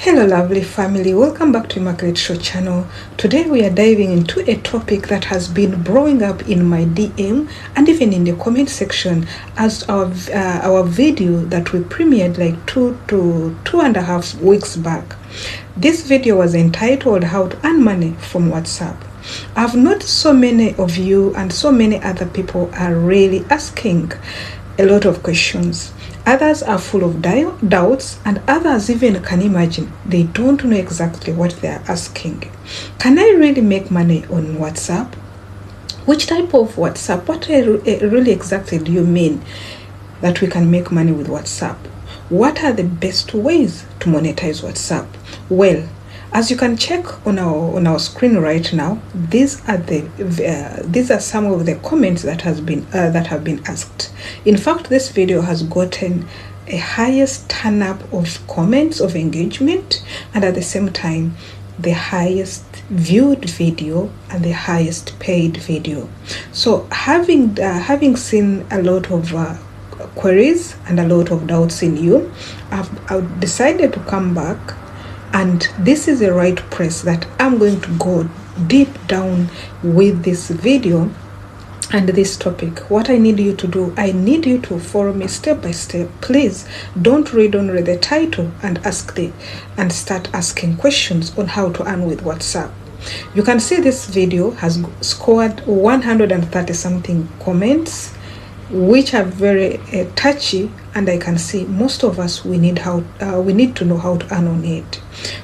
Hello lovely family, welcome back to Immaculate Show channel. Today we are diving into a topic that has been blowing up in my DM and even in the comment section as our video that we premiered like 2.5 weeks back. This video was entitled How to Earn Money from WhatsApp. I've noticed so many of you and so many other people are really asking a lot of questions. Others are full of doubts, and others even can imagine they don't know exactly what they are asking. Can I really make money on WhatsApp? Which type of WhatsApp? What really exactly do you mean that we can make money with WhatsApp? What are the best ways to monetize WhatsApp? Well, as you can check on our screen right now, these are some of the comments that have been asked. In fact, this video has gotten a highest turn up of comments of engagement, and at the same time the highest viewed video and the highest paid video. So having seen a lot of queries and a lot of doubts in you, I've decided to come back. And this is the right place that I'm going to go deep down with this video and this topic. What I need you to do, I need you to follow me step by step. Please don't read only the title and start asking questions on how to earn with WhatsApp. You can see this video has scored 130 something comments, which are very touchy, and I can see most of us we need to know how to earn on it.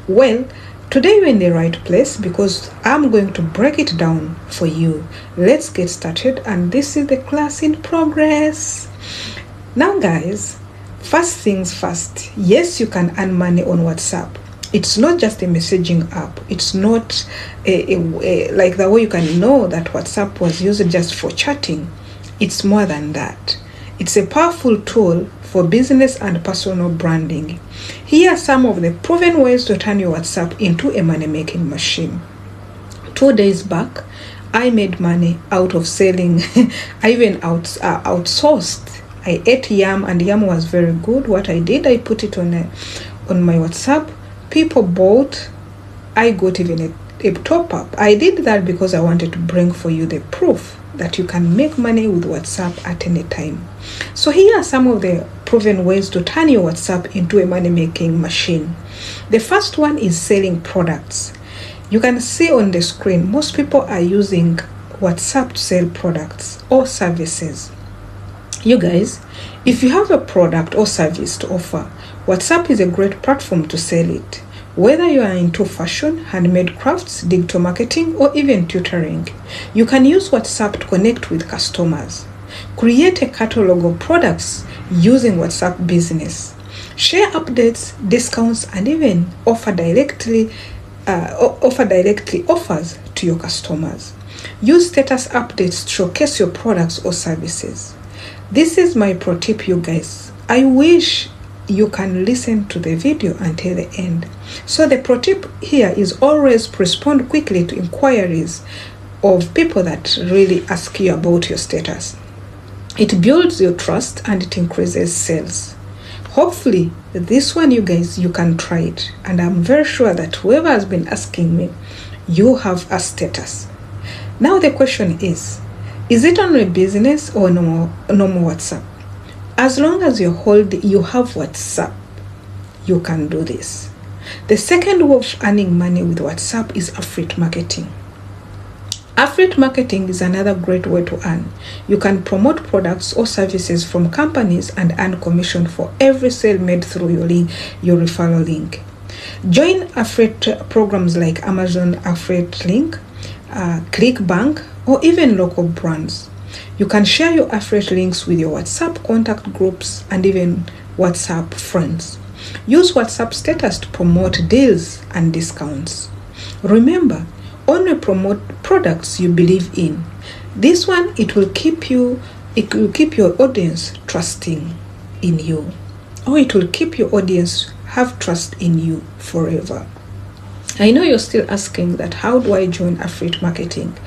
Well, today you're in the right place because I'm going to break it down for you. Let's get started, and this is the class in progress. Now guys, first things first, yes, you can earn money on WhatsApp. It's not just a messaging app. It's not like the way you can know that WhatsApp was used just for chatting. It's more than that. It's a powerful tool for business and personal branding. Here are some of the proven ways to turn your WhatsApp into a money-making machine. 2 days back, I made money out of selling. I even outsourced. I ate yam, and yam was very good. What I did, I put it on my WhatsApp. People bought. I got even a top-up. I did that because I wanted to bring for you the proof that you can make money with WhatsApp at any time. So here are some of the proven ways to turn your WhatsApp into a money-making machine. The first one is selling products. You can see on the screen, most people are using WhatsApp to sell products or services. You guys, if you have a product or service to offer, WhatsApp is a great platform to sell it. Whether you are into fashion, handmade crafts, digital marketing, or even tutoring, you can use WhatsApp to connect with customers. Create a catalog of products using WhatsApp Business. Share updates, discounts, and even offer directly offers to your customers. Use status updates to showcase your products or services. This is my pro tip, you guys. I wish you can listen to the video until the end. So the pro tip here is always respond quickly to inquiries of people that really ask you about your status. It builds your trust and it increases sales. Hopefully this one, you guys, you can try it, and I'm very sure that whoever has been asking me, you have a status. Now the question is it only business or normal WhatsApp? As long as you have WhatsApp, you can do this. The second way of earning money with WhatsApp is affiliate marketing. Affiliate marketing is another great way to earn. You can promote products or services from companies and earn commission for every sale made through your referral link. Join affiliate programs like Amazon Affiliate Link, ClickBank, or even local brands. You can share your affiliate links with your WhatsApp contact groups and even WhatsApp friends. Use WhatsApp status to promote deals and discounts. Remember, only promote products you believe in. This one, it will keep your audience trusting in you, or it will keep your audience have trust in you forever. I know you're still asking that how do I join affiliate marketing?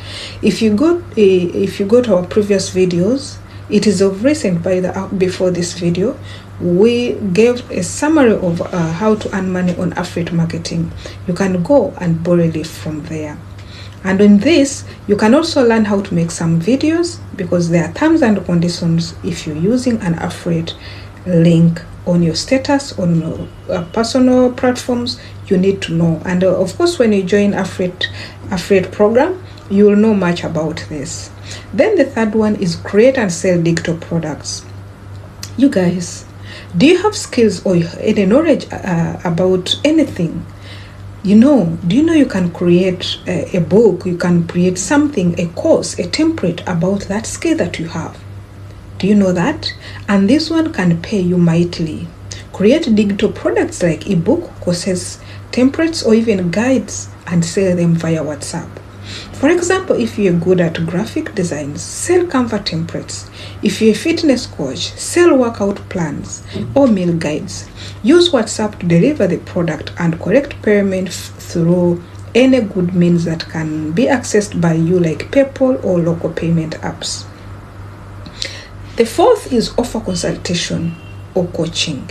If you go to our previous videos, it is of recent before this video, we gave a summary of how to earn money on affiliate marketing. You can go and borrow it from there. And in this, you can also learn how to make some videos, because there are terms and conditions if you're using an affiliate link on your status on personal platforms. You need to know. And of course, when you join affiliate program, you will know much about this. Then the third one is create and sell digital products. You guys, do you have skills or any knowledge about anything? Do you know you can create a book, you can create something, a course, a template about that skill that you have? Do you know that? And this one can pay you mightily. Create digital products like ebook, courses, templates, or even guides, and sell them via WhatsApp. For example, if you're good at graphic designs, sell Canva templates. If you're a fitness coach, sell workout plans or meal guides. Use WhatsApp to deliver the product and collect payment through any good means that can be accessed by you, like PayPal or local payment apps. The fourth is offer consultation or coaching.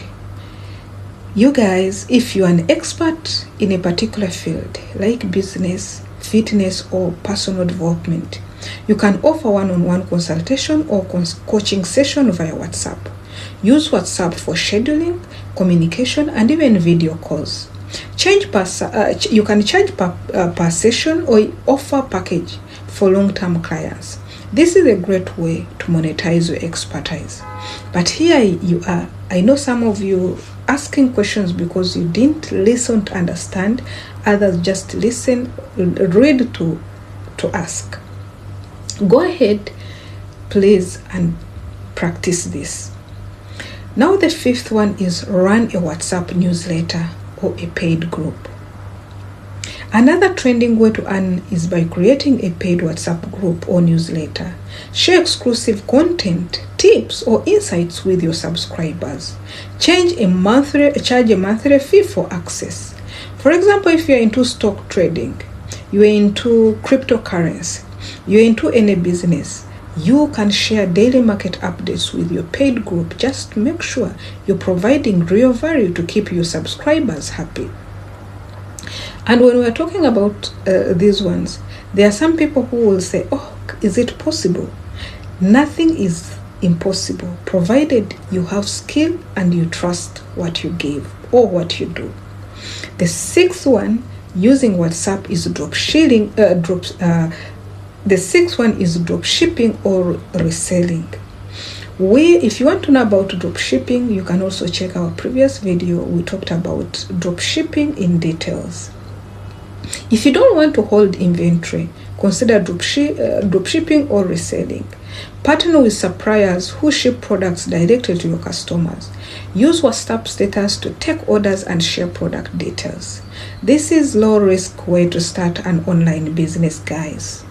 You guys, if you're an expert in a particular field like business, fitness, or personal development, you can offer one-on-one consultation or coaching session via WhatsApp. Use WhatsApp for scheduling, communication, and even video calls. You can charge per session or offer package for long-term clients. This is a great way to monetize your expertise. But here you are. I know some of you asking questions because you didn't listen to understand. Others just read to ask. Go ahead, please, and practice this. Now the fifth one is run a WhatsApp newsletter or a paid group. Another trending way to earn is by creating a paid WhatsApp group or newsletter. Share exclusive content, tips, or insights with your subscribers. Charge a monthly fee for access. For example, if you're into stock trading, you're into cryptocurrency, you're into any business, you can share daily market updates with your paid group. Just make sure you're providing real value to keep your subscribers happy. And when we're talking about these ones, there are some people who will say, oh, is it possible? Nothing is impossible, provided you have skill and you trust what you give or what you do. The sixth one, using WhatsApp, is dropshipping. The sixth one is dropshipping or reselling. If you want to know about dropshipping, you can also check our previous video. We talked about dropshipping in details. If you don't want to hold inventory, consider dropshipping or reselling. Partner with suppliers who ship products directly to your customers. Use WhatsApp status to take orders and share product details. This is low-risk way to start an online business, guys.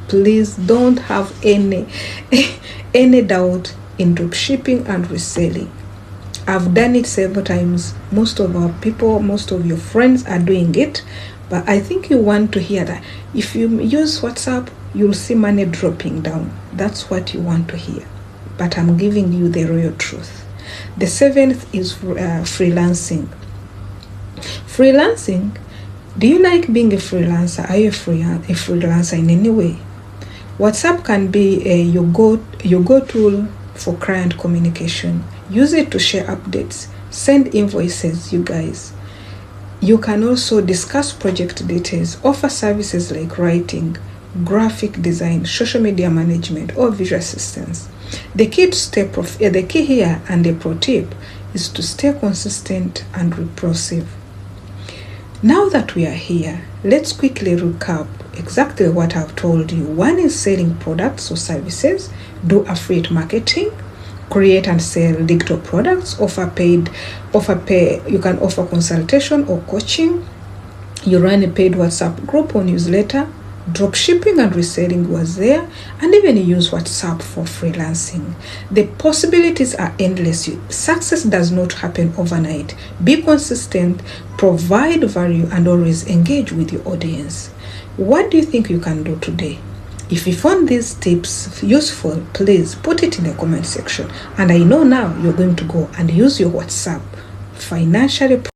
Please don't have any doubt in dropshipping and reselling. I've done it several times. Most of our people, most of your friends are doing it, but I think you want to hear that. If you use WhatsApp, you'll see money dropping down. That's what you want to hear. But I'm giving you the real truth. The seventh is freelancing. Freelancing. Do you like being a freelancer? Are you a freelancer in any way? WhatsApp can be your go tool for client communication. Use it to share updates, send invoices, you guys. You can also discuss project details, offer services like writing, graphic design, social media management, or visual assistance. The key here and the pro tip is to stay consistent and repulsive. Now that we are here, let's quickly recap exactly what I've told you. One is selling products or services, do affiliate marketing, create and sell digital products, offer pay. You can offer consultation or coaching. You run a paid WhatsApp group or newsletter. Drop shipping and reselling was there, and even use WhatsApp for freelancing. The possibilities are endless. Success does not happen overnight. Be consistent, provide value, and always engage with your audience. What do you think you can do today? If you found these tips useful, please put it in the comment section. And I know now you're going to go and use your WhatsApp financially